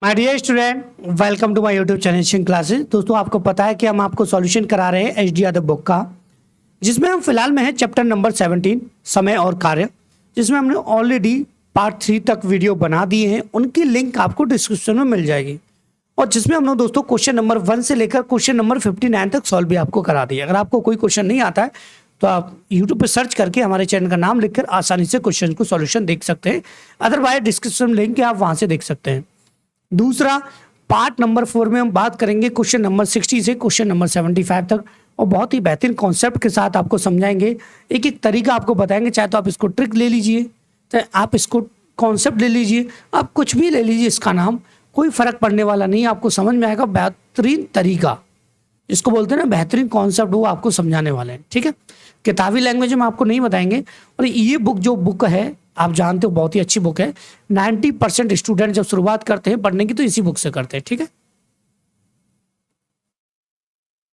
My dear student, welcome to my YouTube channel शिंग classes. दोस्तों, आपको पता है कि हम आपको सॉल्यूशन करा रहे हैं एच.डी. यादव बुक का, जिसमें हम फिलहाल में है चैप्टर नंबर 17 समय और कार्य, जिसमें हमने ऑलरेडी पार्ट 3 तक वीडियो बना दिए हैं। उनकी लिंक आपको डिस्क्रिप्शन में मिल जाएगी और जिसमें हमने दोस्तों क्वेश्चन नंबर 1 से लेकर क्वेश्चन नंबर 59 तक सॉल्व भी आपको करा दिया। अगर आपको कोई क्वेश्चन नहीं आता है तो आप यूट्यूब पर सर्च करके हमारे चैनल का नाम लिखकर आसानी से क्वेश्चन को सॉल्यूशन देख सकते हैं। अदरवाइज डिस्क्रिप्शन लिंक है, आप वहां से देख सकते हैं। दूसरा, पार्ट नंबर 4 में हम बात करेंगे क्वेश्चन नंबर 60 से क्वेश्चन नंबर 75 तक और बहुत ही बेहतरीन कॉन्सेप्ट के साथ आपको समझाएंगे। एक एक तरीका आपको बताएंगे, चाहे तो आप इसको ट्रिक ले लीजिए, चाहे आप इसको कॉन्सेप्ट ले लीजिए, आप कुछ भी ले लीजिए, इसका नाम कोई फर्क पड़ने वाला नहीं, आपको समझ में आएगा। बेहतरीन तरीका जिसको बोलते हैं ना, बेहतरीन कॉन्सेप्ट, वो आपको समझाने वाले हैं। ठीक है, किताबी लैंग्वेज में आपको नहीं बताएंगे। और ये बुक जो बुक है, आप जानते हो बहुत ही अच्छी बुक है। 90% स्टूडेंट जब शुरुआत करते हैं पढ़ने की तो इसी बुक से करते हैं। ठीक है,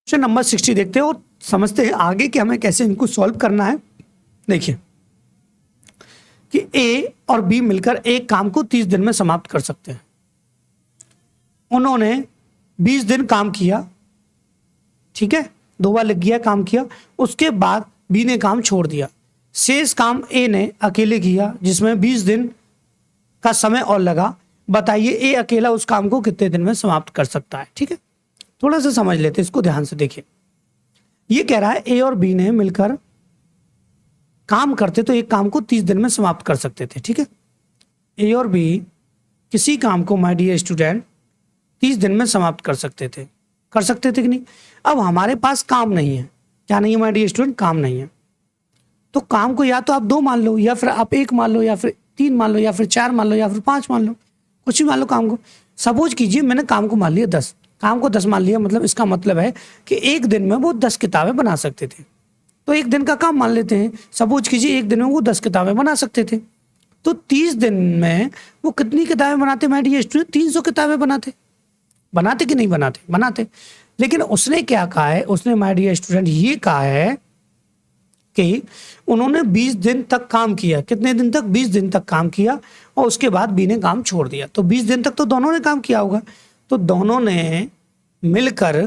क्वेश्चन नंबर 60 देखते हैं और समझते हैं आगे कि हमें कैसे इनको सॉल्व करना है। देखिए कि ए और बी मिलकर एक काम को 30 दिन में समाप्त कर सकते हैं। उन्होंने 20 दिन काम किया, ठीक है, 2 बार लिख गया काम किया। उसके बाद बी ने काम छोड़ दिया। शेष काम ए ने अकेले किया, जिसमें 20 दिन का समय और लगा। बताइए ए अकेला उस काम को कितने दिन में समाप्त कर सकता है। ठीक है, थोड़ा सा समझ लेते हैं इसको, ध्यान से देखिए। ये कह रहा है ए और बी ने मिलकर काम करते तो एक काम को 30 दिन में समाप्त कर सकते थे। ठीक है, ए और बी किसी काम को, माय डियर स्टूडेंट, 30 दिन में समाप्त कर सकते थे कि नहीं। अब हमारे पास काम नहीं है। क्या नहीं है माय डियर स्टूडेंट? काम नहीं है। तो काम को या तो आप 2 मान लो, या फिर आप 1 मान लो, या फिर 3 मान लो, या फिर 4 मान लो, या फिर 5 मान लो, कुछ भी मान लो काम को। सपोज कीजिए मैंने काम को मान लिया 10, काम को 10 मान लिया, मतलब इसका मतलब है कि एक दिन में वो 10 किताबें बना सकते थे। तो एक दिन का काम मान लेते हैं। सपोज कीजिए एक दिन में वो 10 किताबें बना सकते थे, तो 30 दिन में वो कितनी किताबें बनाते माय डियर स्टूडेंट? 300 किताबें बनाते कि नहीं बनाते। लेकिन उसने क्या कहा है? उसने माय डियर स्टूडेंट ये कहा है कि उन्होंने 20 दिन तक काम किया। कितने दिन तक? 20 दिन तक काम किया और उसके बाद बी ने काम छोड़ दिया। तो 20 दिन तक तो दोनों ने काम किया होगा। तो दोनों ने मिलकर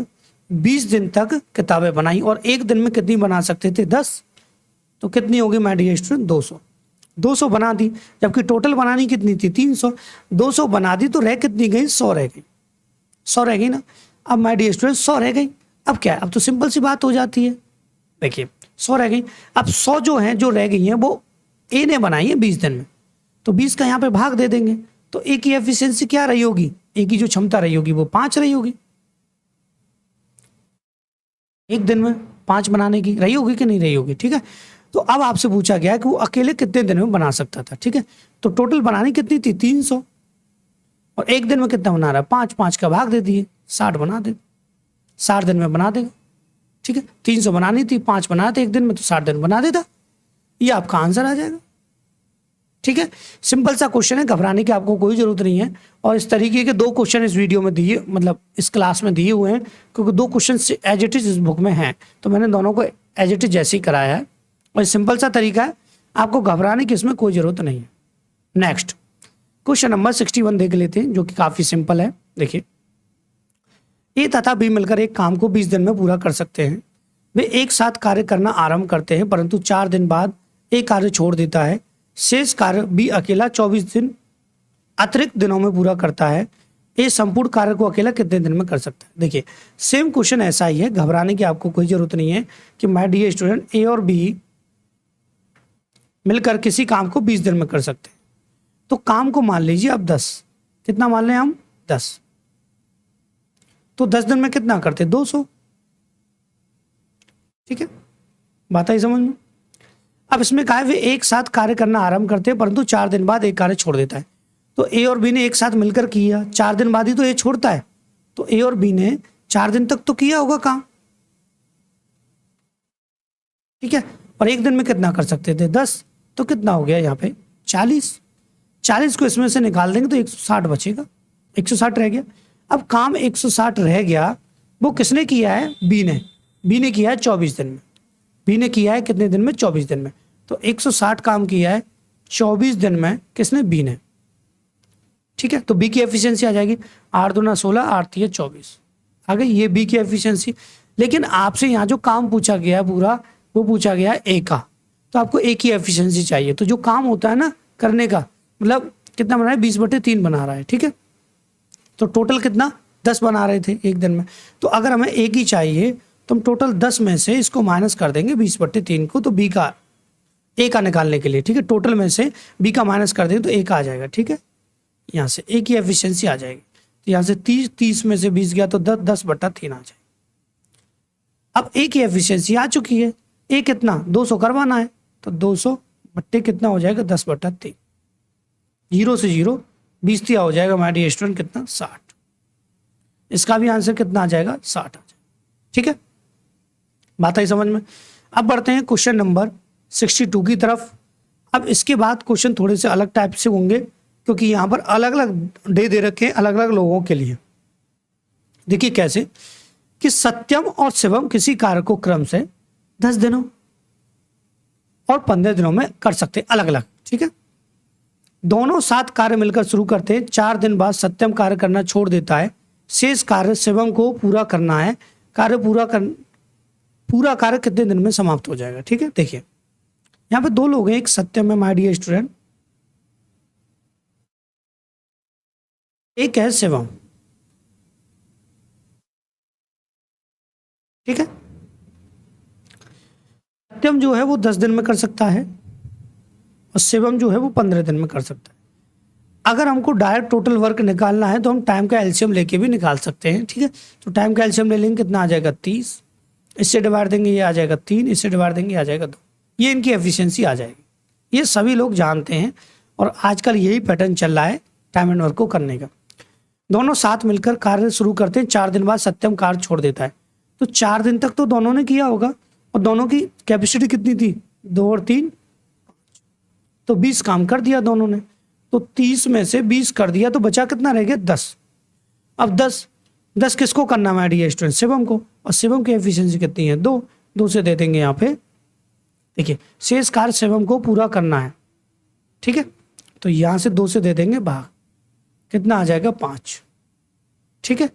20 दिन तक किताबें बनाई और एक दिन में कितनी बना सकते थे? 10। तो कितनी होगी माय डियर स्टूडेंट? 200 बना दी, जबकि टोटल बनानी कितनी थी? 300। 200 बना दी तो रह कितनी गई? 100 रह गई। 100 रह गई ना। अब माय डियर स्टूडेंट 100 रह गई। अब क्या है? अब तो सिंपल सी बात हो जाती है। देखिए 100 रह गई। अब 100 जो है, जो रह गई हैं, वो ए ने बनाई है 20 दिन में, तो 20 का यहाँ पे भाग दे देंगे। तो ए की एफिशिएंसी क्या रही होगी? ए की जो क्षमता रही होगी वो 5 रही होगी। एक दिन में 5 बनाने की रही होगी कि नहीं रही होगी? ठीक है, तो अब आपसे पूछा गया कि वो अकेले कितने दिन में बना सकता था। ठीक है, तो टोटल बनानी कितनी थी? 300। और एक दिन में कितना बना रहा है? 5 का भाग दे दिए, 60 बना दे, 60 दिन में बना देगा। ठीक है, 300 बनानी थी, 5 बनाते एक दिन में, तो 60 दिन बना देता। ये आपका आंसर आ जाएगा। ठीक है, सिंपल सा क्वेश्चन है, घबराने की आपको कोई जरूरत नहीं है। और इस तरीके के 2 क्वेश्चन इस वीडियो में दिए, मतलब इस क्लास में दिए हुए हैं, क्योंकि 2 क्वेश्चन एज इट इज इस बुक में हैं, तो मैंने दोनों को एज इट इज जैसे ही कराया है। और सिंपल सा तरीका है, आपको घबराने की इसमें कोई जरूरत नहीं है। नेक्स्ट क्वेश्चन नंबर 61 देख लेते हैं, जो कि काफी सिंपल है। देखिए, ए तथा बी मिलकर एक काम को 20 दिन में पूरा कर सकते हैं। वे एक साथ कार्य करना आरंभ करते हैं, परंतु 4 दिन बाद ए कार्य छोड़ देता है। शेष कार्य बी अकेला 24 दिन अतिरिक्त दिनों में पूरा करता है। ए संपूर्ण कार्य को अकेला कितने दिन में कर सकता है? देखिए सेम क्वेश्चन ऐसा ही है, घबराने की आपको कोई जरूरत नहीं है कि माय डियर स्टूडेंट ए और बी मिलकर किसी काम को 20 दिन में कर सकते हैं। तो काम को मान लीजिए अब 10। कितना मान लें हम? 10। तो 10 दिन में कितना करते? 200। ठीक है, बात आई समझ में? अब इसमें कहा है वे एक साथ कार्य करना आरंभ करते हैं, परंतु 4 दिन बाद एक कार्य छोड़ देता है। तो ए और बी ने एक साथ मिलकर किया, 4 दिन बाद ही तो ए छोड़ता है। तो ए और बी ने 4 दिन तक तो किया होगा काम। ठीक है, और एक दिन में कितना कर सकते थे? 10। तो कितना हो गया यहाँ पे? 40। 40 को इसमें से निकाल देंगे तो 160 बचेगा, 160 रह गया। अब काम 160 रह गया, वो किसने किया है? बी ने किया है 24 दिन में। बी ने किया है कितने दिन में? 24 दिन में। तो 160 काम किया है 24 दिन में, किसने? बी ने। ठीक है, तो बी की एफिशिएंसी आ जाएगी 8 दूना 16, 8 3 24 आ गई, ये बी की एफिशिएंसी। लेकिन आपसे यहाँ जो काम पूछा गया है पूरा, वो पूछा गया है ए का, तो आपको ए की एफिशिएंसी चाहिए। तो जो काम होता है ना करने का, मतलब कितना बना रहा है, 20/3 बना रहा है, ठीक है। तो टोटल कितना 10 बना रहे थे एक दिन में, तो अगर हमें ए की चाहिए तो हम टोटल 10 में से इसको माइनस कर देंगे 20/3 को, तो बी का ए का निकालने के लिए, ठीक है, टोटल में से बी का माइनस कर देंगे तो ए का आ जाएगा, ठीक है। यहाँ से ए की एफिशिएंसी आ जाएगी, तो यहाँ से 30 में से 20 गया तो 10/3 आ जाएगा। अब ए की एफिशिएंसी आ चुकी है, ए कितना 200 करवाना है, तो 200 बट्टे कितना हो जाएगा 10/3, 0 से 0 20 दिया हो जाएगा हमारे डियर स्टूडेंट कितना 60। इसका भी आंसर कितना आ जाएगा 60 आ जाएगा, ठीक है, बात आई समझ में। अब बढ़ते हैं क्वेश्चन नंबर 62 की तरफ। अब इसके बाद क्वेश्चन थोड़े से अलग टाइप से होंगे, क्योंकि यहाँ पर अलग अलग डे दे रखे हैं अलग अलग लोगों के लिए। देखिए कैसे कि सत्यम और शिवम किसी कार्य को क्रम से 10 दिनों और 15 दिनों में कर सकते हैं अलग अलग, ठीक है। दोनों 7 कार्य मिलकर शुरू करते हैं, 4 दिन बाद सत्यम कार्य करना छोड़ देता है, शेष कार्य शिवम को पूरा करना है, पूरा कार्य कितने दिन में समाप्त हो जाएगा, ठीक है। देखिए यहाँ पे 2 लोग हैं, एक सत्यम है माय डियर स्टूडेंट, एक है शिवम, ठीक है। सत्यम जो है वो 10 दिन में कर सकता है और शिवम जो है वो 15 दिन में कर सकता है। अगर हमको डायरेक्ट टोटल वर्क निकालना है तो हम टाइम का एलसीएम लेके भी निकाल सकते हैं, ठीक है। तो टाइम का एलसीएम ले लेंगे, कितना आ जाएगा 30, इससे डिवाइड देंगे ये आ जाएगा 3, इससे डिवाइड देंगे आ जाएगा 2, ये इनकी एफिशिएंसी आ जाएगी। ये सभी लोग जानते हैं और आजकल यही पैटर्न चल रहा है टाइम एंड वर्क को करने का। दोनों साथ मिलकर कार्य शुरू करते हैं, 4 दिन बाद सत्यम कार्य छोड़ देता है, तो 4 दिन तक तो दोनों ने किया होगा और दोनों की कैपेसिटी कितनी थी 2 और 3, तो 20 काम कर दिया दोनों ने, तो 30 में से 20 कर दिया तो बचा कितना रह गया 10। अब 10 किसको करना है डियर स्टूडेंट, शिवम को, और शिवम की एफिशिएंसी कितनी है 2 से दे देंगे यहाँ पे। देखिए शेष कार्य शिवम को पूरा करना है, ठीक है, तो यहाँ से 2 से दे देंगे भाग, कितना आ जाएगा 5, ठीक है।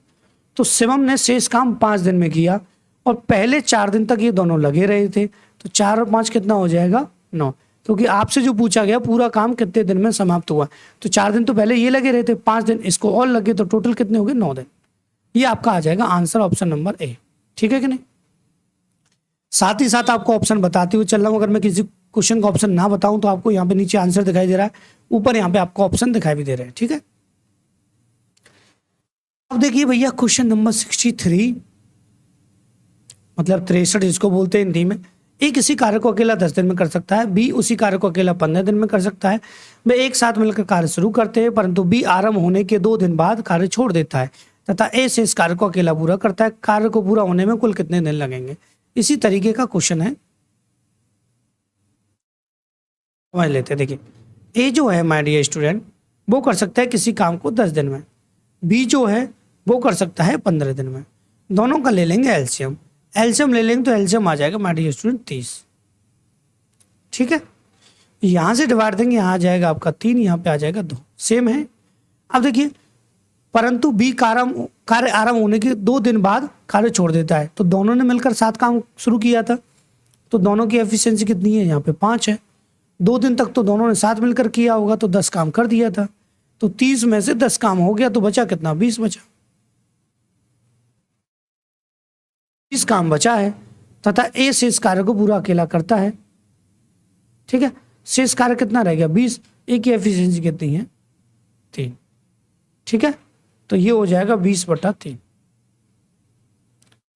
तो शिवम ने शेष काम 5 दिन में किया और पहले 4 दिन तक ये दोनों लगे रहे थे, तो 4 और 5 कितना हो जाएगा 9, क्योंकि आपसे जो पूछा गया पूरा काम कितने दिन में समाप्त हुआ, तो 4 दिन तो पहले ये लगे रहे थे, 5 दिन इसको और लगे, तो टोटल कितने हो गए 9 दिन। ये आपका आ जाएगा आंसर ऑप्शन नंबर ए, ठीक है कि नहीं। साथ ही साथ आपको ऑप्शन बताते हुए चल रहा हूं, अगर मैं किसी क्वेश्चन का ऑप्शन ना बताऊं तो आपको यहाँ पे नीचे आंसर दिखाई दे रहा है, ऊपर यहाँ पे आपको ऑप्शन दिखाई भी दे रहे हैं, ठीक है। अब देखिए भैया क्वेश्चन नंबर 63, मतलब 63 जिसको बोलते हैं हिंदी में। ए किसी कार्य को अकेला 10 दिन में कर सकता है, बी उसी कार्य को अकेला 15 दिन में कर सकता है। वे एक साथ मिलकर कार्य शुरू करते हैं, परंतु बी आरंभ होने के 2 दिन बाद कार्य छोड़ देता है तथा ए से इस कार्य को अकेला पूरा करता है। कार्य को पूरा होने में कुल कितने दिन लगेंगे, इसी तरीके का क्वेश्चन है, समझ लेते हैं। देखिए ए जो है माय डियर स्टूडेंट वो कर सकता है किसी काम को 10 दिन में, बी जो है वो कर सकता है 15 दिन में। दोनों का ले लेंगे एलसीएम, एलसीएम ले लेंगे तो एलसीएम आ जाएगा माय डियर स्टूडेंट 30, ठीक है। यहां से डिवाइड देंगे, यहाँ आ जाएगा आपका 3, यहाँ पे आ जाएगा 2, सेम है। अब देखिए परंतु बी कार्य आरंभ होने के 2 दिन बाद कार्य छोड़ देता है, तो दोनों ने मिलकर 7 काम शुरू किया था, तो दोनों की एफिशिएंसी कितनी है यहाँ पे 5 है। 2 दिन तक तो दोनों ने साथ मिलकर किया होगा, तो 10 काम कर दिया था, तो 30 में से 10 काम हो गया, तो बचा कितना 20 बचा, 20 काम बचा है तथा ए शेष कार्य को पूरा अकेला करता है, ठीक है। शेष कार्य कितना रह गया 20, ए की एफिशिएंसी कितनी है 3, ठीक है, तो ये हो जाएगा 20/3,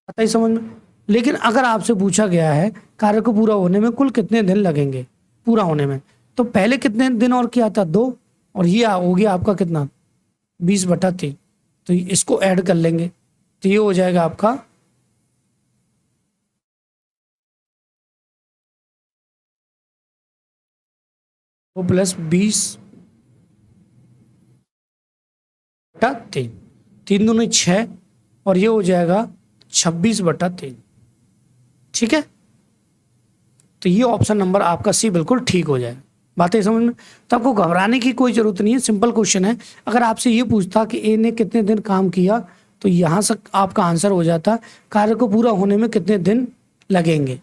आता ही समझ में। लेकिन अगर आपसे पूछा गया है कार्य को पूरा होने में कुल कितने दिन लगेंगे पूरा होने में, तो पहले कितने दिन और किया था 2, और ये हो गया आपका कितना 20/3, तो इसको ऐड कर लेंगे, तो ये हो जाएगा आपका 2 + 20/3, 3 दूनी 6 और ये हो जाएगा 26/3, ठीक है। तो ये ऑप्शन नंबर आपका सी बिल्कुल ठीक हो जाएगा। बातें समझ में? तो आपको घबराने की कोई जरूरत नहीं है, सिंपल क्वेश्चन है। अगर आपसे ये पूछता कि ए ने कितने दिन काम किया, तो यहाँ से आपका आंसर हो जाता कार्य को पूरा होने में कितने दिन लगेंगे।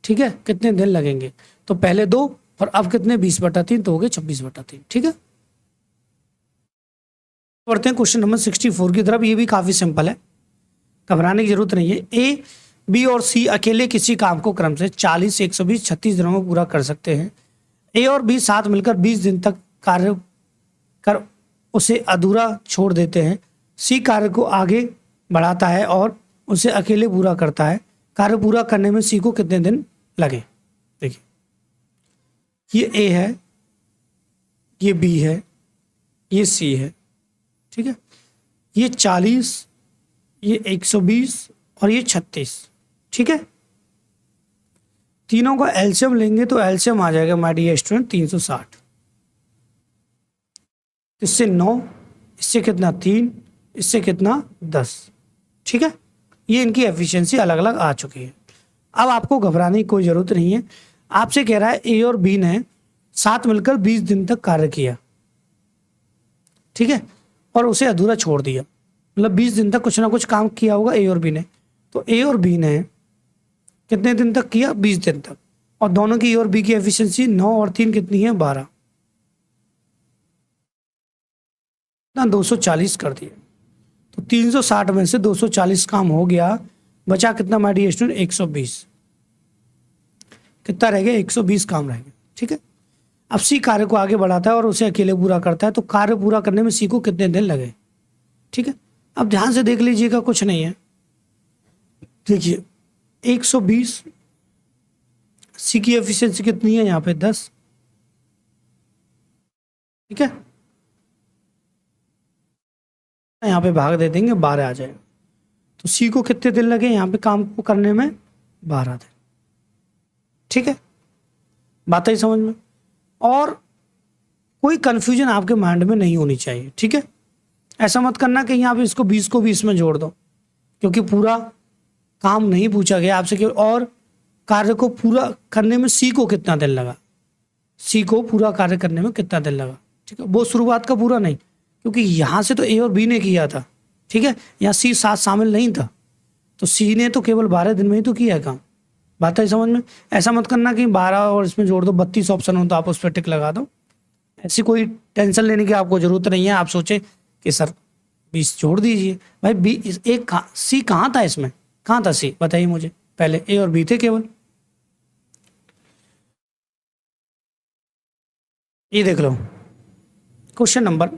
ठीक है, कितने दिन लगेंगे, तो पहले 2 और अब कितने 20/3, तो हो गए 26/3। ठीक है, बढ़ते हैं क्वेश्चन नंबर 64 की तरफ। ये भी काफी सिंपल है, घबराने की जरूरत नहीं है। ए, बी और सी अकेले किसी काम को क्रम से 40, 120, 36 दिनों में पूरा कर सकते हैं। ए और बी साथ मिलकर 20 दिन तक कार्य कर उसे अधूरा छोड़ देते हैं। सी कार्य को आगे बढ़ाता है और उसे अकेले पूरा करता है। कार्य पूरा करने में सी को कितने दिन लगे? देखिए, ये ए है, ये बी है, ये सी है। ठीक है, ये 40, ये 120 और ये 36। ठीक है, तीनों का एलसीएम लेंगे तो एलसीएम आ जाएगा माय डियर स्टूडेंट 360। इससे 9, इससे कितना 3, इससे कितना 10। ठीक है, ये इनकी एफिशिएंसी अलग अलग आ चुकी है। अब आपको घबराने की कोई जरूरत नहीं है। आपसे कह रहा है ए और बी ने साथ मिलकर 20 दिन तक कार्य किया। ठीक है, और उसे अधूरा छोड़ दिया, मतलब 20 दिन तक कुछ ना कुछ काम किया होगा ए और बी ने। तो ए और बी ने कितने दिन तक किया? 20 दिन तक। और दोनों की ए और बी की एफिशिएंसी 9 और 3 कितनी है? 12। 240 कर दिया, तो 360 में से 240 काम हो गया, बचा कितना माय डियर स्टूडेंट? 120। कितना रह गया? 120 काम रह गया। ठीक है, अब सी कार्य को आगे बढ़ाता है और उसे अकेले पूरा करता है, तो कार्य पूरा करने में सी को कितने दिन लगे? ठीक है, अब ध्यान से देख लीजिएगा, कुछ नहीं है। देखिए 120, सी की एफिशिएंसी कितनी है यहाँ पे? 10। ठीक है, यहाँ पे भाग दे देंगे, 12 आ जाएगा। तो सी को कितने दिन लगे यहाँ पे काम को करने में? 12 दिन। ठीक है, बात आई समझ में? और कोई कंफ्यूजन आपके माइंड में नहीं होनी चाहिए। ठीक है, ऐसा मत करना कि यहाँ पे इसको 20 को 20 में जोड़ दो, क्योंकि पूरा काम नहीं पूछा गया आपसे। केवल और कार्य को पूरा करने में सी को कितना दिन लगा, सी को पूरा कार्य करने में कितना दिन लगा। ठीक है, वो शुरुआत का पूरा नहीं, क्योंकि यहाँ से तो ए और बी ने किया था। ठीक है, यहाँ सी साथ शामिल नहीं था, तो सी ने तो केवल 12 दिन में ही तो किया है काम। बात है समझ में? ऐसा मत करना कि 12 और इसमें जोड़ दो, 32 ऑप्शन हो तो आप उस पर टिक लगा दो। ऐसी कोई टेंशन लेने की आपको जरूरत नहीं है। आप सोचे कि सर 20 जोड़ दीजिए, भाई बी एक सी कहाँ था इसमें? कहाँ था सी? बताइए मुझे। पहले ए और बी थे केवल। ये देख लो क्वेश्चन नंबर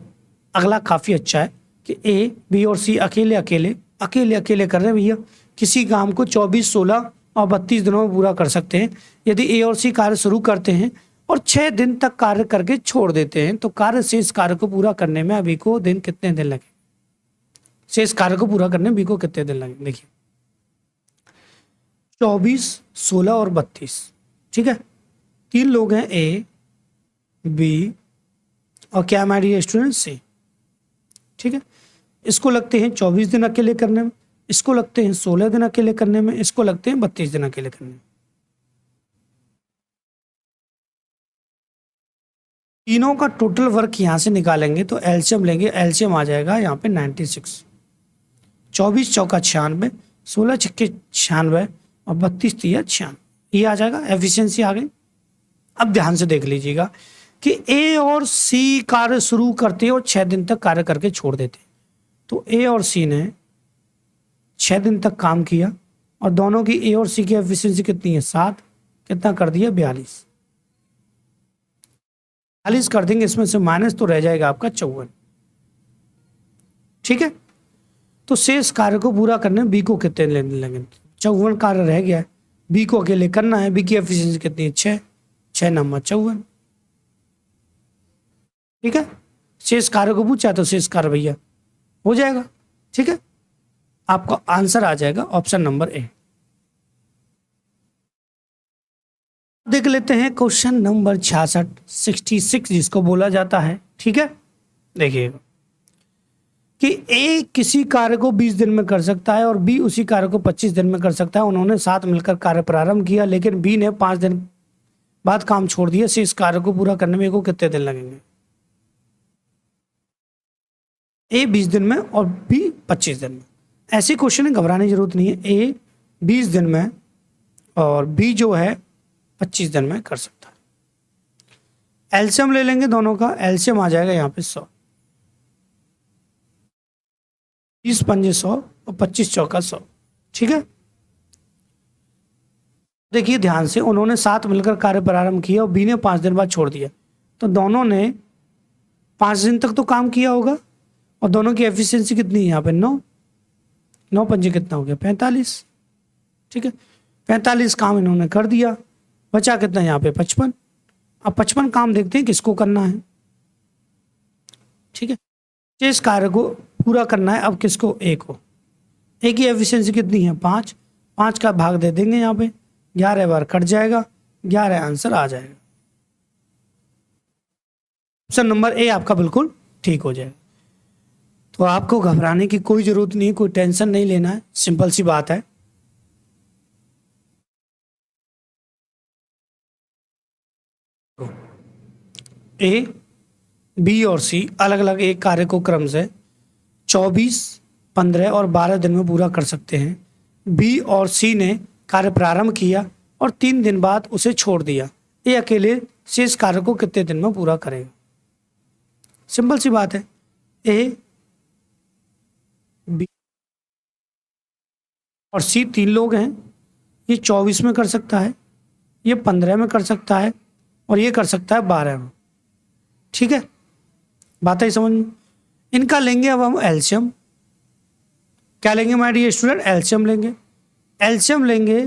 अगला काफी अच्छा है कि ए, बी और सी अकेले अकेले कर रहे हैं भैया। किसी काम को 24, 16 और 32 दिनों में पूरा कर सकते हैं। यदि ए और सी कार्य शुरू करते हैं और 6 दिन तक कार्य करके छोड़ देते हैं, तो कार्य शेष कार्य को पूरा करने में अभी को दिन कितने दिन लगे? शेष कार्य को पूरा करने में बी को कितने दिन लगे? देखिए 24, 16 और 32। ठीक है, 3 लोग हैं, ए, बी और क्या माय डियर स्टूडेंट? सी। ठीक है, इसको लगते हैं 24 दिन अकेले करने में, इसको लगते हैं 16 दिन अकेले करने में, इसको लगते हैं 32 दिन अकेले करने में। तीनों का टोटल वर्क यहां से निकालेंगे तो एलसीएम लेंगे, एलसीएम आ जाएगा यहाँ पे 96। 24 चौका 96, 16 छक्के 96 और 32 तिया 96, ये आ जाएगा। एफिशिएंसी आ गई। अब ध्यान से देख लीजिएगा कि ए और सी कार्य शुरू करते हैं और 6 दिन तक कार्य करके छोड़ देते हैं। तो ए और सी ने 6 दिन तक काम किया और दोनों की ए और सी की एफिशिएंसी कितनी है? 7। कितना कर दिया? 42। 42 कर देंगे, इसमें से माइनस तो रह जाएगा आपका 54। ठीक है, तो शेष कार्य को पूरा करने में बी को कितने दिन लगेंगे? 54 कार्य रह गया है, बी को अकेले करना है। बी की एफिशिएंसी कितनी है? 6। 6 नंबर 54। ठीक है, शेष कार्य को पूछा तो शेष कार्य भैया हो जाएगा। ठीक है, आपका आंसर आ जाएगा ऑप्शन नंबर ए। देख लेते हैं क्वेश्चन नंबर 66, 66 जिसको बोला जाता है। ठीक है, देखिएगा कि ए किसी कार्य को 20 दिन में कर सकता है और बी उसी कार्य को 25 दिन में कर सकता है। उन्होंने साथ मिलकर कार्य प्रारंभ किया, लेकिन बी ने 5 दिन बाद काम छोड़ दिया, से इस कार्य को पूरा करने में ए को कितने दिन लगेंगे? ए 20 दिन में और बी 25 दिन में। ऐसे क्वेश्चन है, घबराने की जरूरत नहीं है। ए 20 दिन में और बी जो है 25 दिन में कर सकता है। एलसीएम ले लेंगे दोनों का, एलसीएम आ जाएगा यहाँ पे 100। 20 पंजे 100 और 25 चौका 100। ठीक है, देखिए ध्यान से, उन्होंने साथ मिलकर कार्य प्रारंभ किया और बी ने 5 दिन बाद छोड़ दिया, तो दोनों ने 5 दिन तक तो काम किया होगा और दोनों की एफिशिएंसी कितनी है यहाँ पे? 9। 9 पंजे कितना हो गया? 45। ठीक है, 45 काम इन्होंने कर दिया, बचा कितना यहाँ पे? 55। अब 55 काम देखते हैं किसको करना है। ठीक है, इस कार्य को पूरा करना है अब किसको? ए को। ए की एफिशिएंसी कितनी है? 5। 5 का भाग दे देंगे यहाँ पे, 11 बार कट जाएगा, 11 आंसर आ जाएगा। ऑप्शन नंबर ए आपका बिल्कुल ठीक हो जाएगा। तो आपको घबराने की कोई जरूरत नहीं है, कोई टेंशन नहीं लेना है, सिंपल सी बात है। ए, बी और सी अलग अलग एक कार्य को क्रम से 24, 15 और 12 दिन में पूरा कर सकते हैं। बी और सी ने कार्य प्रारंभ किया और 3 दिन बाद उसे छोड़ दिया। ए अकेले शेष कार्य को कितने दिन में पूरा करेगा? सिंपल सी बात है। ए, बी और सी 3 लोग हैं, ये 24 में कर सकता है, ये 15 में कर सकता है और ये कर सकता है 12 में। ठीक है, बात है समझ में? इनका लेंगे अब हम एलसीएम। क्या लेंगे माय डियर स्टूडेंट? एलसीएम लेंगे। एलसीएम लेंगे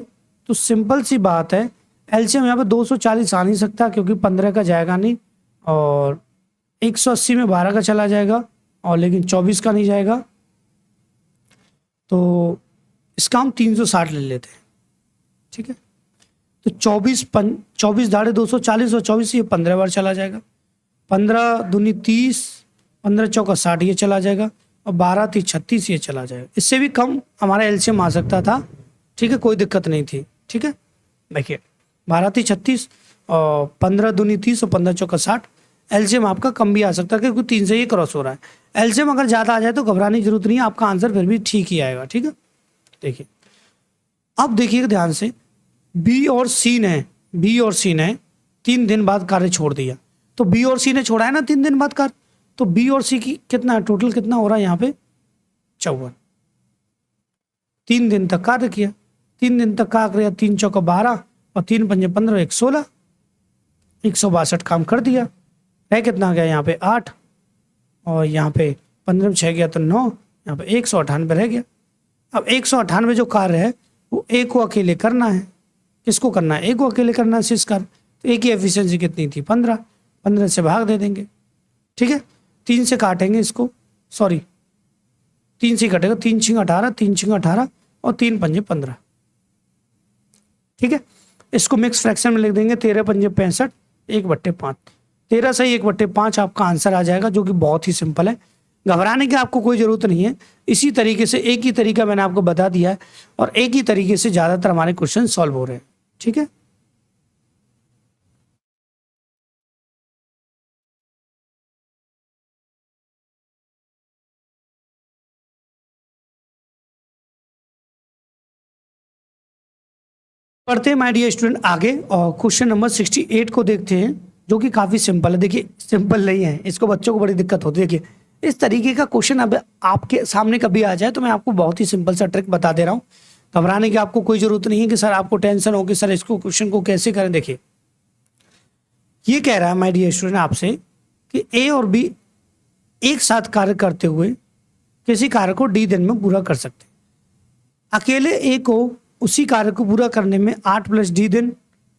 तो सिंपल सी बात है, एलसीएम यहाँ पे 240 आ नहीं सकता क्योंकि 15 का जाएगा नहीं, और 180 में 12 का चला जाएगा और लेकिन 24 का नहीं जाएगा, तो इसका हम 360 ले लेते हैं। ठीक है, तो 24 दाड़े 240 और 24 ये 15 बार चला जाएगा। 15 दूनी 30, 15 चौका 60 ये चला जाएगा और 12 3 36 ये चला जाएगा। इससे भी कम हमारा एलसीएम आ सकता था। ठीक है, कोई दिक्कत नहीं थी। ठीक है, देखिए 12 3 36 और 15 दूनी 30 और 15 चौका 60। एलसीएम आपका कम भी आ सकता है क्योंकि 3 से ये क्रॉस हो रहा है। एलसीएम अगर ज़्यादा आ जाए तो घबराने की जरूरत नहीं है, आपका आंसर फिर भी ठीक ही आएगा। ठीक है, देखिए अब देखिए ध्यान से, बी और सी ने 3 दिन बाद कार्य छोड़ दिया, तो बी और सी ने छोड़ा है ना 3 दिन बाद कार्य, तो बी और सी की कितना टोटल कितना हो रहा है यहाँ पे? 54। 3 दिन तक कार्य किया, 3 दिन तक कार्य किया, 3 चौका 12 और 3 पंजे 15, 116, 162 काम कर दिया। रह कितना गया यहाँ पे? 8 और यहाँ पे 15 में 6 गया तो 9, यहाँ पे 198 रह गया। अब 198 जो कार्य है वो ए को अकेले करना है। किसको करना है? ए को अकेले करना है शेष कार्य। तो ए की एफिशिएंसी कितनी थी? 15। 15 से भाग दे देंगे। ठीक है, 3 से काटेंगे इसको, सॉरी 3 से कटेगा, 3 छिंग 18, 3 छिंग 18 और 3 पंजे 15। ठीक है, इसको मिक्स फ्रैक्शन में लिख देंगे, 13 पंजे 65, 1/5। 13 से 1/5 आपका आंसर आ जाएगा, जो कि बहुत ही सिंपल है। घबराने की आपको कोई जरूरत नहीं है। इसी तरीके से एक ही तरीका मैंने आपको बता दिया है और एक ही तरीके से ज्यादातर हमारे क्वेश्चन सॉल्व हो रहे हैं। ठीक है, पढ़ते हैं माय डियर स्टूडेंट आगे, और क्वेश्चन नंबर 68 को देखते हैं, जो कि काफी सिंपल है। देखिए सिंपल नहीं है, इसको बच्चों को बड़ी दिक्कत होती है। देखिए इस तरीके का क्वेश्चन अब आपके सामने कभी आ जाए तो मैं आपको बहुत ही सिंपल सा ट्रिक बता दे रहा हूँ। घबराने की आपको कोई जरूरत नहीं है कि सर आपको टेंशन हो कि सर इसको क्वेश्चन को कैसे करें। देखिए ये कह रहा है माय डियर स्टूडेंट आपसे कि ए और बी एक साथ कार्य करते हुए किसी कार्य को डी दिन में पूरा कर सकते हैं। अकेले ए को उसी कार्य को पूरा करने में 8 प्लस डी दिन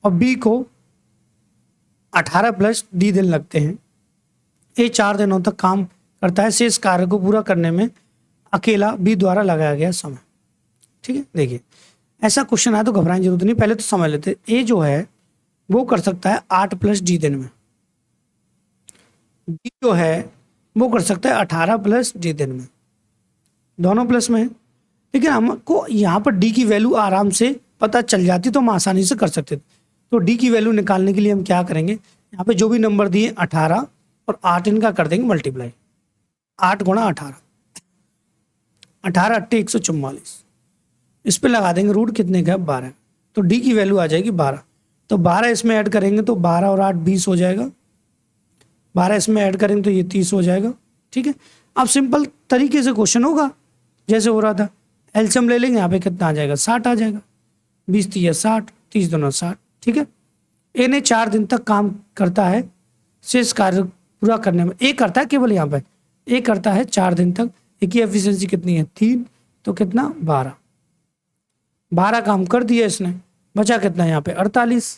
और बी को 18 प्लस डी दिन लगते हैं। ए 4 दिनों तक काम करता है, शेष कार्य को पूरा करने में अकेला बी द्वारा लगाया गया समय। ठीक है, देखिए ऐसा क्वेश्चन है तो घबराने की जरूरत नहीं, पहले तो समझ लेते। ए जो है वो कर सकता है 8 प्लस डी दिन में, बी जो है वो कर सकता है 18 प्लस डी दिन में, दोनों प्लस में है। लेकिन हमको यहाँ पर डी की वैल्यू आराम से पता चल जाती तो हम आसानी से कर सकते थे। तो डी की वैल्यू निकालने के लिए हम क्या करेंगे, यहाँ पे जो भी नंबर दिए 18 और 8 इनका कर देंगे मल्टीप्लाई, 8 गुणा 18, 18 8 144, इस पे लगा देंगे रूट कितने का 12, तो डी की वैल्यू आ जाएगी 12। तो 12 इसमें ऐड करेंगे तो 12 और 8 20 हो जाएगा, 12 इसमें ऐड करेंगे तो ये 30 हो जाएगा। ठीक है, अब सिंपल तरीके से क्वेश्चन होगा जैसे हो रहा था, एलसीएम ले लेंगे, यहाँ पे कितना आ जाएगा 60 आ जाएगा, 20 3 60, 30 दूना 60। ठीक है, ए ने 4 दिन तक काम करता है शेष कार्य पूरा करने में, ए करता है केवल यहाँ पे, ए करता है 4 दिन तक, ए की एफिशिएंसी कितनी है 3, तो कितना 12 काम कर दिया इसने, बचा कितना यहाँ पे 48।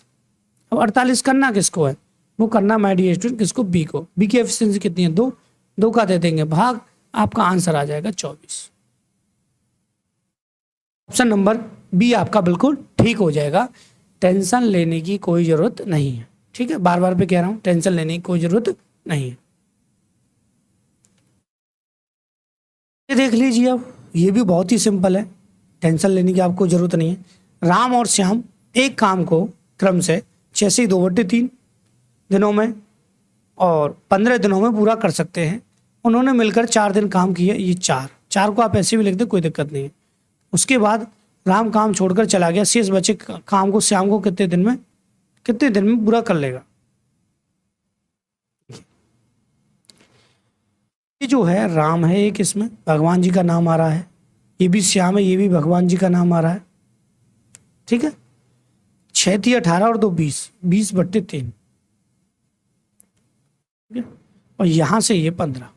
अब 48 करना किसको है, वो करना माय डियर स्टूडेंट किसको, बी को, बी की एफिशिएंसी कितनी है 2, 2 का दे देंगे भाग, आपका आंसर आ जाएगा 24। ऑप्शन नंबर बी आपका बिल्कुल ठीक हो जाएगा, टेंशन लेने की कोई जरूरत नहीं है। ठीक है, बार बार पे कह रहा हूं, टेंशन लेने की कोई जरूरत नहीं है। ये देख लीजिए, अब ये भी बहुत ही सिंपल है, टेंशन लेने की आपको जरूरत नहीं है। राम और श्याम एक काम को क्रम से 6 से 2/3 दिनों में और 15 दिनों में पूरा कर सकते हैं। उन्होंने मिलकर 4 दिन काम किया, ये 4 को आप ऐसे भी लिख दे, कोई दिक्कत नहीं है। उसके बाद राम काम छोड़कर चला गया, शेष बचे काम को श्याम को कितने दिन में पूरा कर लेगा। ये जो है राम है एक, इसमें भगवान जी का नाम आ रहा है, ये भी श्याम है, ये भी भगवान जी का नाम आ रहा है। ठीक है, 6 3 18 और 2 20, 20/3। ठीक है, और यहां से ये 15।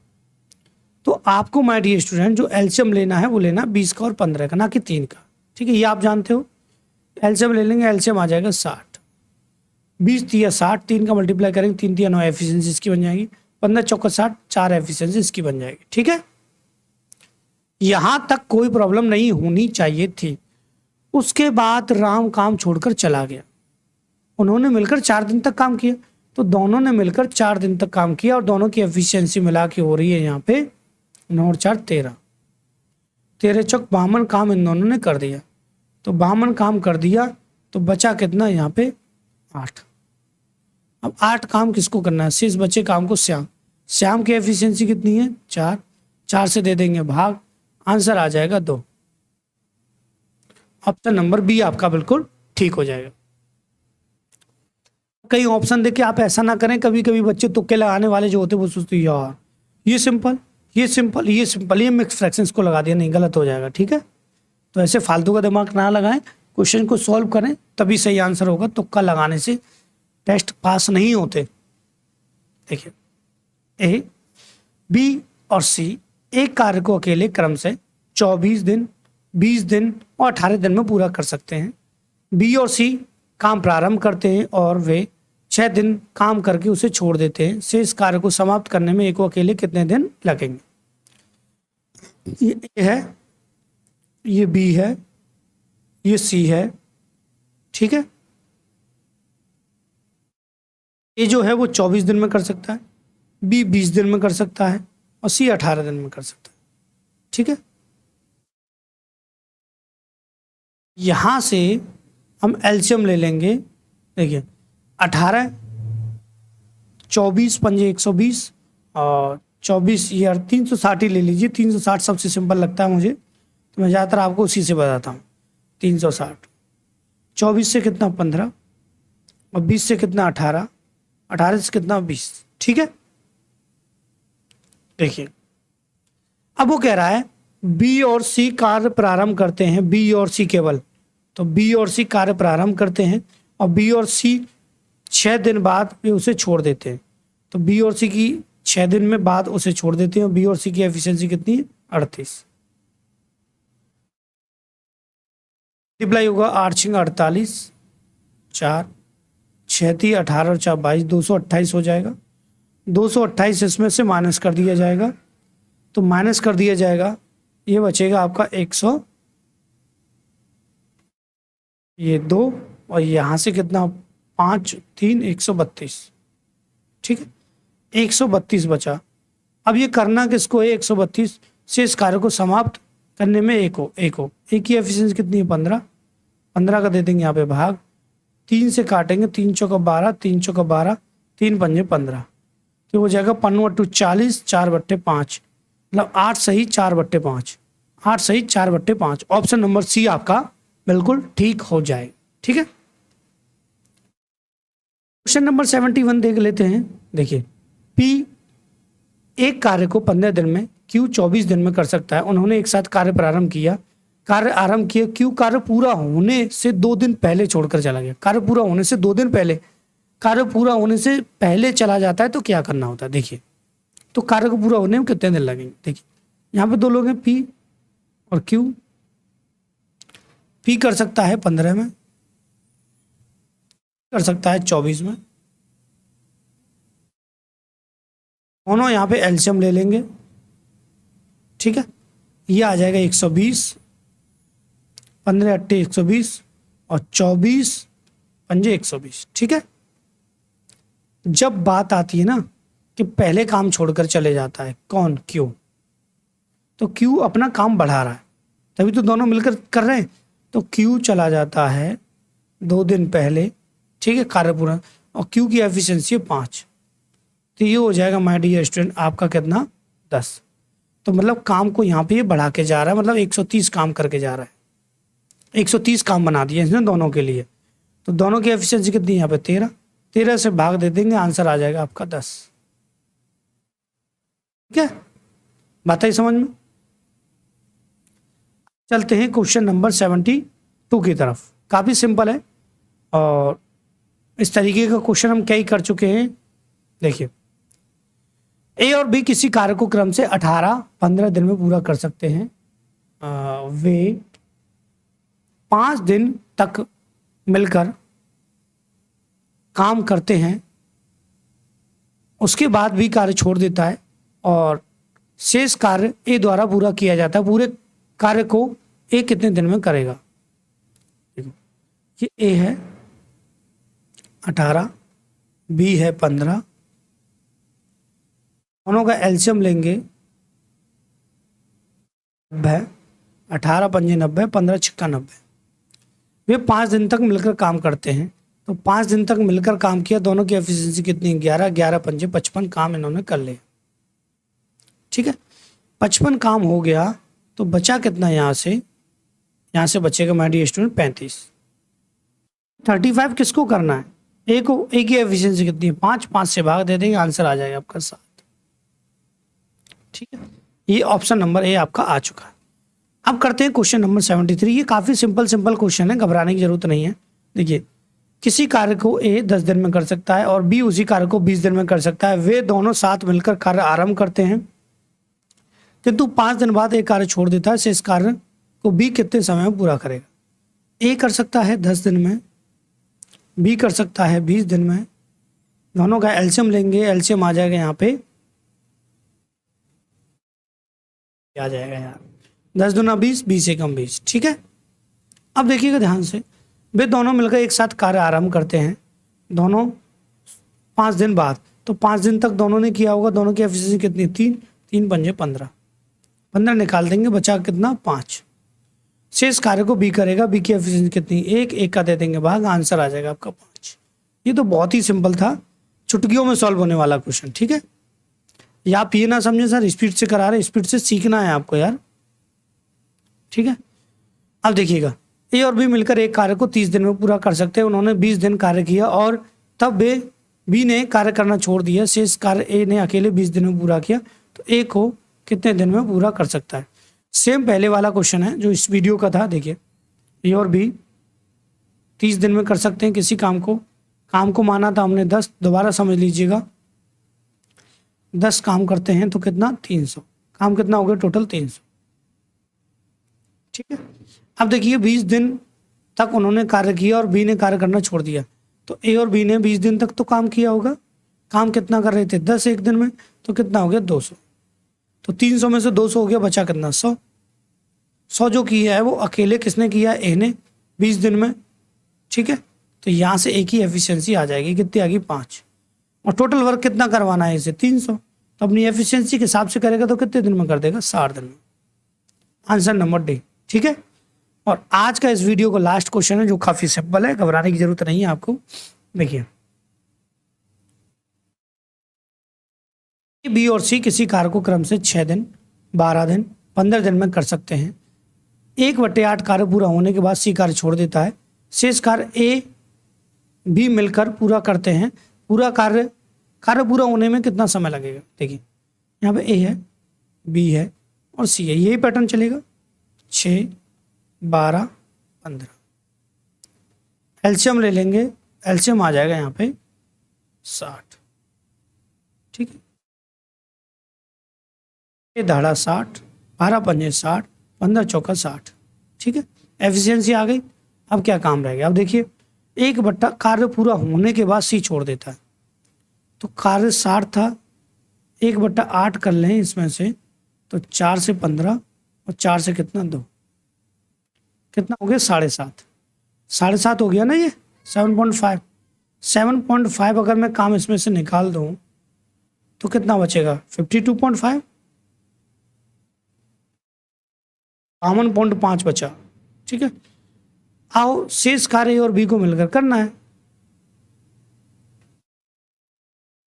तो आपको माय डियर स्टूडेंट जो एलसीएम लेना है वो लेना 20 का और 15 का, ना कि 3 का। ठीक है, ये आप जानते हो, एलसीएम ले लेंगे, एलसीएम आ जाएगा 60, 20 3 60, 3 का मल्टीप्लाई करेंगे, 3 3 9 एफिशिएंसी इसकी बन जाएगी, 15 चौका 60, 4 एफिशिएंसी इसकी बन जाएगी। ठीक है, यहां तक कोई प्रॉब्लम नहीं होनी चाहिए थी। उसके बाद राम काम छोड़कर चला गया, उन्होंने मिलकर 4 दिन तक काम किया, तो दोनों ने मिलकर 4 दिन तक काम किया और दोनों की एफिशिएंसी मिला के हो रही है यहाँ पे 9 और 4 13, 13 चौक 52 काम इन दोनों ने कर दिया। तो 52 काम कर दिया तो बचा कितना यहाँ पे 8। अब 8 काम किसको करना है, शेष बचे काम को श्याम की एफिशिएंसी कितनी है 4, 4 से दे देंगे भाग, आंसर आ जाएगा 2। ऑप्शन नंबर बी आपका बिल्कुल ठीक हो जाएगा। कई ऑप्शन देख के आप ऐसा ना करें, कभी कभी बच्चे तुक्के लगाने वाले जो होते हैं वो सोचते हैं यार ये सिंपल, ये सिंपल, ये सिंपल, ये मिक्स फ्रैक्शंस को लगा दिया, नहीं गलत हो जाएगा। ठीक है, तो ऐसे फालतू का दिमाग ना लगाएं, क्वेश्चन को सॉल्व करें तभी सही आंसर होगा, तुक्का लगाने से टेस्ट पास नहीं होते। देखिए, ए बी और सी एक कार्य को अकेले क्रम से 24 दिन 20 दिन और 18 दिन में पूरा कर सकते हैं। बी और सी काम प्रारंभ करते हैं और वे 6 दिन काम करके उसे छोड़ देते हैं। शेष कार्य को समाप्त करने में ए को अकेले कितने दिन लगेंगे। ये ए है, ये बी है, ये सी है। ठीक है, ए जो है वो 24 दिन में कर सकता है, बी 20 दिन में कर सकता है और सी 18 दिन में कर सकता है। ठीक है, यहां से हम एलसीएम ले लेंगे। देखिए 18 24 पंजे 120 और 24 ये 360 ही ले लीजिए, 360 सबसे सिंपल लगता है मुझे, तो मैं ज़्यादातर आपको उसी से बताता हूँ। 360, 24 से कितना 15 और 20 से कितना 18, 18 से कितना 20। ठीक है, देखिए अब वो कह रहा है बी और सी कार्य प्रारंभ करते हैं, बी और सी केवल, तो बी और सी कार्य प्रारंभ करते हैं और बी और सी 6 दिन बाद वे उसे छोड़ देते हैं। तो बी और सी की 6 दिन में बाद उसे छोड़ देते हैं और बी और सी की एफिशिएंसी कितनी है 38। मल्टीप्लाई होगा 8 6 48, 4 6 3 18 और 4 22, 228 हो जाएगा। 228 इसमें से माइनस कर दिया जाएगा, तो माइनस कर दिया जाएगा, ये बचेगा आपका 100, ये 2 और यहाँ से कितना 5 3 132। ठीक है, 132 बचा। अब ये करना किसको है 132, शेष कार्य को समाप्त करने में एक की एफिशिएंसी कितनी है 15, 15 का दे देंगे यहाँ पे भाग, 3 से काटेंगे, 3 चौका 12, 3 चौका 12, 3 पंजे 15, तो हो जाएगा 5×2 = 40, 4/5, मतलब 8 सही 4/5, 8 सही 4/5। ऑप्शन नंबर सी आपका बिल्कुल ठीक हो जाए। ठीक है, क्वेश्चन नंबर 71 देख लेते हैं। देखिए, पी एक कार्य को 15 दिन में, क्यू 24 दिन में कर सकता है। उन्होंने एक साथ कार्य आरंभ किया, क्यू कार्य पूरा होने से 2 दिन पहले छोड़कर चला गया। कार्य पूरा होने से 2 दिन पहले, कार्य पूरा होने से पहले चला जाता है तो क्या करना होता है। देखिए, तो कार्य को पूरा होने में कितने दिन लगेंगे। देखिए, यहाँ पे 2 लोग हैं, पी और क्यू। पी कर सकता है 15 में, कर सकता है 24 में। दोनों यहाँ पे एलसीएम ले लेंगे। ठीक है, ये आ जाएगा 120, 15 × 120 और 24 पंजे 120। ठीक है, जब बात आती है ना कि पहले काम छोड़कर चले जाता है कौन, क्यू, तो क्यू अपना काम बढ़ा रहा है, तभी तो दोनों मिलकर कर रहे हैं। तो क्यू चला जाता है 2 दिन पहले, ठीक है, कार्य पूरा, और क्यू की एफिशिएंसी है 5, तो ये हो जाएगा माय डियर स्टूडेंट आपका कितना, 10। तो मतलब काम को यहाँ पे ये बढ़ा के जा रहा है, मतलब 130 काम करके जा रहा है, 130 काम बना दिए इसने दोनों के लिए। तो दोनों की एफिशिएंसी कितनी है यहाँ पे 13, 13 से भाग दे देंगे, आंसर आ जाएगा आपका 10। ठीक है, बात आई समझ में। चलते हैं क्वेश्चन नंबर 72 की तरफ। काफी सिंपल है और इस तरीके का क्वेश्चन हम कई कर चुके हैं। देखिए, ए और बी किसी कार्य को क्रम से 18-15 दिन में पूरा कर सकते हैं। वे 5 दिन तक मिलकर काम करते हैं, उसके बाद भी कार्य छोड़ देता है और शेष कार्य ए द्वारा पूरा किया जाता है। पूरे कार्य को ए कितने दिन में करेगा। देखो, ये ए है 18, बी है 15, दोनों का एलसीएम लेंगे 90, 18 पंजे 90, 15 छिक्का 90। वे 5 दिन तक मिलकर काम करते हैं, तो 5 दिन तक मिलकर काम किया, दोनों की एफिशिएंसी कितनी, 11, 11 पंजे 55 काम इन्होंने कर लिए। ठीक है, 55 काम हो गया तो बचा कितना, यहाँ से बचेगा माय डियर स्टूडेंट 35। 35 किसको करना है, ए को। ए की एफिशिएंसी कितनी है 5, 5 से भाग दे देंगे, आंसर आ जाएगा आपका 7। ठीक है, ये ऑप्शन नंबर ए आपका आ चुका है। अब करते हैं क्वेश्चन नंबर 73। ये काफी सिंपल क्वेश्चन है, घबराने की जरूरत नहीं है। देखिए, किसी कार्य को ए 10 दिन में कर सकता है और बी उसी कार्य को 20 दिन में कर सकता है। वे दोनों साथ मिलकर कार्य आरंभ करते हैं, किंतु 5 दिन बाद एक कार्य छोड़ देता है। शेष कार्य को बी कितने समय में पूरा करेगा। ए कर सकता है 10 दिन में, बी कर सकता है 20 दिन में। दोनों का एलसीएम लेंगे, एलसीएम आ जाएगा यहाँ पे, आ जाएगा यार 10 दूना 20, 20 से कम 20। ठीक है, अब देखिएगा ध्यान से, वे दोनों मिलकर एक साथ कार्य आरंभ करते हैं, दोनों 5 दिन बाद। तो 5 दिन तक दोनों ने किया होगा, दोनों की एफिशिएंसी कितनी, 3, 3 पंजे 15, 15 निकाल देंगे, बचा कितना 5। शेष कार्य को बी करेगा, बी की एफिशिएंसी कितनी, 1, 1 का दे देंगे भाग, आंसर आ जाएगा आपका 5। ये तो बहुत ही सिंपल था, चुटकियों में सॉल्व होने वाला क्वेश्चन। ठीक है, या आप ये ना समझे सर स्पीड से करा रहे, स्पीड से सीखना है आपको यार। ठीक है, अब देखिएगा, ए और बी मिलकर एक कार्य को 30 दिन में पूरा कर सकते हैं। उन्होंने 20 दिन कार्य किया और तब बी ने कार्य करना छोड़ दिया। शेष कार्य ए ने अकेले 20 दिन में पूरा किया, तो ए को कितने दिन में पूरा कर सकता है। सेम पहले वाला क्वेश्चन है जो इस वीडियो का था। देखिए, ए और बी 30 दिन में कर सकते हैं किसी काम को माना था हमने 10, दोबारा समझ लीजिएगा, 10 काम करते हैं तो कितना 300 काम, कितना हो गया टोटल 300। ठीक है, अब देखिए 20 दिन तक उन्होंने कार्य किया और बी ने कार्य करना छोड़ दिया, तो ए और बी ने 20 दिन तक तो काम किया होगा। काम कितना कर रहे थे 10 एक दिन में, तो कितना हो गया 200। तो 300 में से 200 हो गया, बचा कितना 100। 100 जो किया है वो अकेले किसने किया, ए ने 20 दिन में। ठीक है, तो यहाँ से ए की एफिशिएंसी आ जाएगी, कितनी आ गई 5, और टोटल वर्क कितना करवाना है इसे 300। तो अपनी एफिशिएंसी के हिसाब से करेगा तो कितने दिन में कर देगा 60 दिन में। Answer number D. ठीक है, और आज का इस वीडियो का लास्ट क्वेश्चन है जो काफी सिंपल है, घबराने की जरूरत नहीं है आपको। देखिए, बी और सी किसी कार्य को क्रम से 6 दिन, 12 दिन, 15 दिन में कर सकते हैं। 1/8 कार्य पूरा होने के बाद सी कार्य छोड़ देता है। शेष कार्य ए बी मिलकर पूरा करते हैं। पूरा कार्य पूरा होने में कितना समय लगेगा? देखिए, यहाँ पे ए है, बी है और सी है, यही पैटर्न चलेगा। 6, 12, 15। एलसीएम ले लेंगे, एलसीएम आ जाएगा यहाँ पे 60। ठीक है, ये धाड़ा 60, 12 पंजे 60, 15 चौका 60। ठीक है, एफिशिएंसी आ गई। अब क्या काम रह गया? अब देखिए, 1/8 कार्य पूरा होने के बाद सी छोड़ देता है, तो कार्य 60 था, 1/8 कर लें इसमें से, तो 4 से 15 और 4 से कितना 2, कितना हो गया? 7.5। 7.5 हो गया ना ये, 7.5। 7.5 अगर मैं काम इसमें से निकाल दूं तो कितना बचेगा? 52.5। 52.5 बचा। ठीक है, आओ शेष कार्य ए और बी को मिलकर करना है।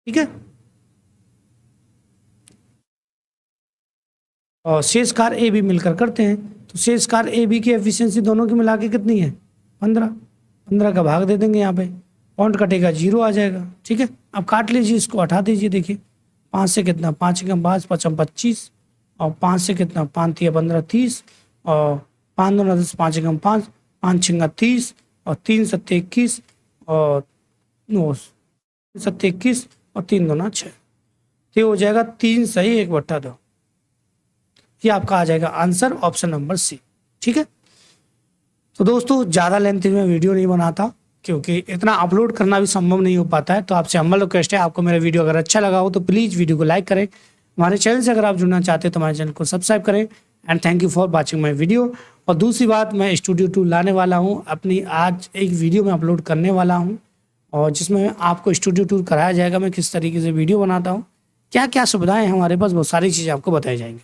ठीक है, और शेष कार्य ए बी मिलकर करते हैं, तो शेष कार्य ए बी की एफिशिएंसी दोनों की मिला के कितनी है? 15। 15 का भाग दे देंगे, यहाँ पे पॉइंट कटेगा, 0 आ जाएगा। ठीक है, अब काट लीजिए, इसको हटा दीजिए। देखिए, 5 से कितना? 5 एकम 5, 5 25, और 5 से कितना? 5 3 15 30, और 5 2 10, 5 एकम 5, 5 6 30, और 3 7 21, और 9 7 21, और 3 2 6। तो ये हो जाएगा 3 सही 1/2। ये आपका आ जाएगा आंसर, ऑप्शन नंबर सी। ठीक है, तो दोस्तों ज़्यादा लेंथ में वीडियो नहीं बनाता क्योंकि इतना अपलोड करना भी संभव नहीं हो पाता है। तो आपसे हम्बल रिक्वेस्ट है, आपको मेरा वीडियो अगर अच्छा लगा हो तो प्लीज़ वीडियो को लाइक करें। हमारे चैनल से अगर आप जुड़ना चाहते हैं तो हमारे चैनल को सब्सक्राइब करें। And thank you for watching my video. और दूसरी बात, मैं स्टूडियो टूल लाने वाला हूँ अपनी, आज एक वीडियो में अपलोड करने वाला हूँ, और जिसमें आपको स्टूडियो टूर कराया जाएगा, मैं किस तरीके से वीडियो बनाता हूँ, क्या क्या सुविधाएं हैं हमारे पास, बहुत सारी चीज़ें आपको बताई जाएंगी।